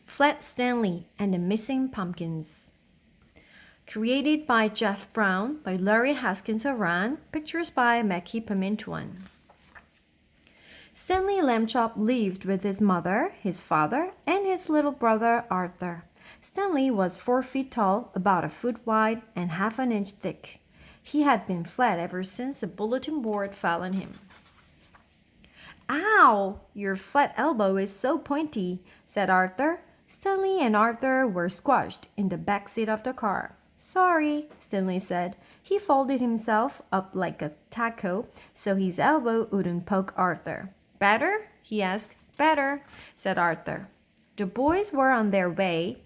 Stanley and the Missing Pumpkins. Created by Jeff Brown, by Larry Haskins Aran, pictures by Mackie Pimentuan. Stanley Lambchop lived with his mother, his father, and his little brother Arthur. Stanley was 4 feet tall, about a foot wide, and half an inch thick. He had been flat ever since the bulletin board fell on him. "Ow! Your flat elbow is so pointy," said Arthur. Stanley and Arthur were squashed in the back seat of the car. "Sorry," Stanley said. He folded himself up like a taco so his elbow wouldn't poke Arthur. "Better?" he asked. "Better," said Arthur. The boys were on their way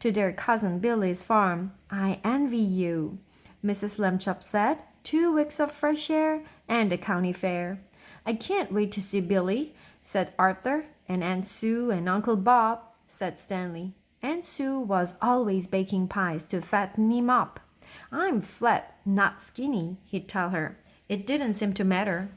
to their cousin Billy's farm. "I envy you," Mrs. Lambchop said. 2 weeks of fresh air and the county fair. "I can't wait to see Billy," said Arthur. "And Aunt Sue and Uncle Bob," said Stanley. Aunt Sue was always baking pies to fatten him up. "I'm flat, not skinny," he'd tell her. It didn't seem to matter.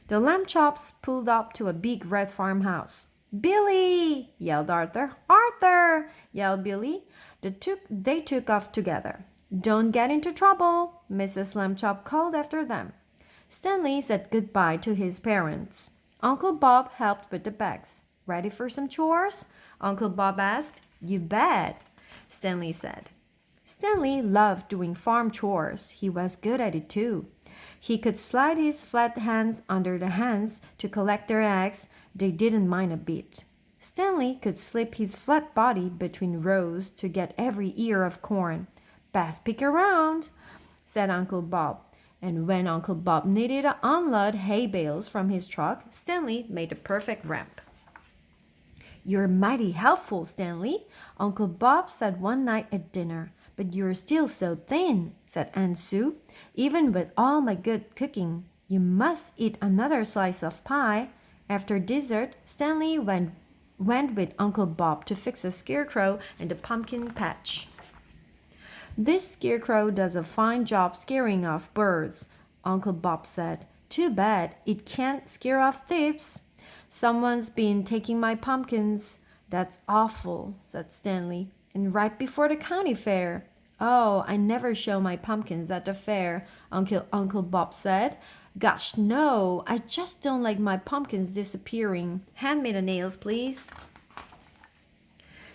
The Lambchops pulled up to a big red farmhouse. "Billy!" yelled Arthur. "Arthur!" yelled Billy. They took off together. "Don't get into trouble," Mrs. Lambchop called after them. Stanley said goodbye to his parents. Uncle Bob helped with the bags. "Ready for some chores?" Uncle Bob asked. "You bet," Stanley said. Stanley loved doing farm chores. He was good at it too. He could slide his flat hands under the hens to collect their eggs. They didn't mind a bit. Stanley could slip his flat body between rows to get every ear of corn. "Best pick around," said Uncle Bob. And when Uncle Bob needed to unload hay bales from his truck, Stanley made a perfect ramp. "You're mighty helpful, Stanley," Uncle Bob said one night at dinner. "But you're still so thin," said Aunt Sue. "Even with all my good cooking, you must eat another slice of pie." After dessert, Stanley went with Uncle Bob to fix a scarecrow in the pumpkin patch. "This scarecrow does a fine job scaring off birds," Uncle Bob said. "Too bad it can't scare off thieves." "Someone's been taking my pumpkins." "That's awful," said Stanley. "And right before the county fair." "Oh, I never show my pumpkins at the fair," Uncle Bob said. "Gosh, no, I just don't like my pumpkins disappearing. Hand me the nails, please."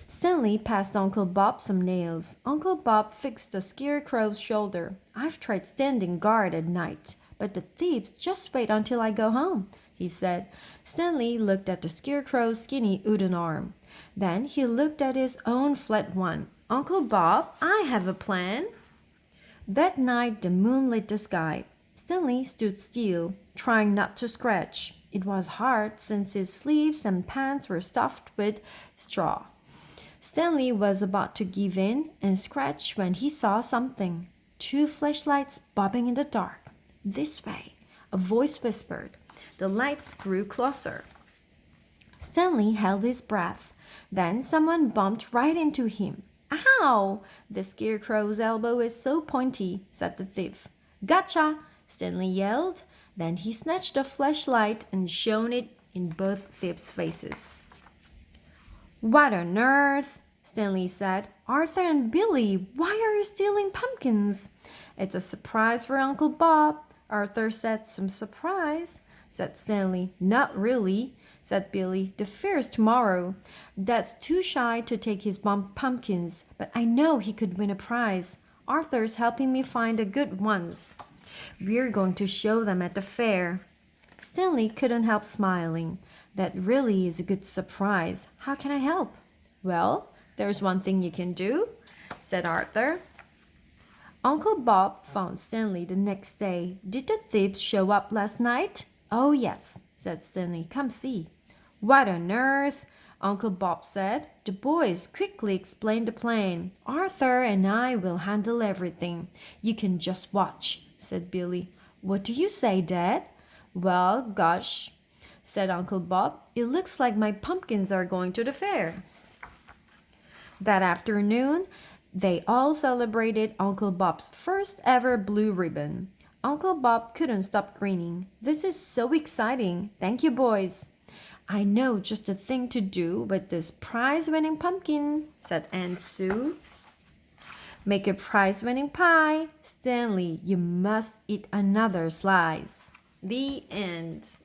Stanley passed Uncle Bob some nails. Uncle Bob fixed the scarecrow's shoulder. "I've tried standing guard at night, but the thieves just wait until I go home," he said. Stanley looked at the scarecrow's skinny wooden arm. Then he looked at his own flat one. "Uncle Bob, I have a plan." That night the moon lit the sky. Stanley stood still, trying not to scratch. It was hard since his sleeves and pants were stuffed with straw. Stanley was about to give in and scratch when he saw something. 2 flashlights bobbing in the dark. "This way," a voice whispered. The lights grew closer. Stanley held his breath. Then someone bumped right into him. "Ow! The scarecrow's elbow is so pointy," said the thief. "Gotcha!" Stanley yelled. Then he snatched a flashlight and shone it in both thieves' faces. "What on earth?" Stanley said. "Arthur and Billy, why are you stealing pumpkins?" "It's a surprise for Uncle Bob," Arthur said. "Some surprise?" said Stanley. "Not really," said Billy. "The fair's tomorrow. Dad's too shy to take his pumpkins, but I know he could win a prize. Arthur's helping me find the good ones. We're going to show them at the fair." Stanley couldn't help smiling. "That really is a good surprise. How can I help?" "Well, there's one thing you can do," said Arthur. Uncle Bob found Stanley the next day. "Did the thieves show up last night?" "Oh, yes," said Stanley. "Come see." "What on earth?" Uncle Bob said. The boys quickly explained the plan. "Arthur and I will handle everything. You can just watch," said Billy. "What do you say, Dad?" "Well, gosh," said Uncle Bob. "It looks like my pumpkins are going to the fair." That afternoon, they all celebrated Uncle Bob's first ever blue ribbon. Uncle Bob couldn't stop grinning. "This is so exciting. Thank you, boys." I know just the thing to do with this prize-winning pumpkin, said Aunt Sue. Make a prize-winning pie. Stanley, you must eat another slice. The end.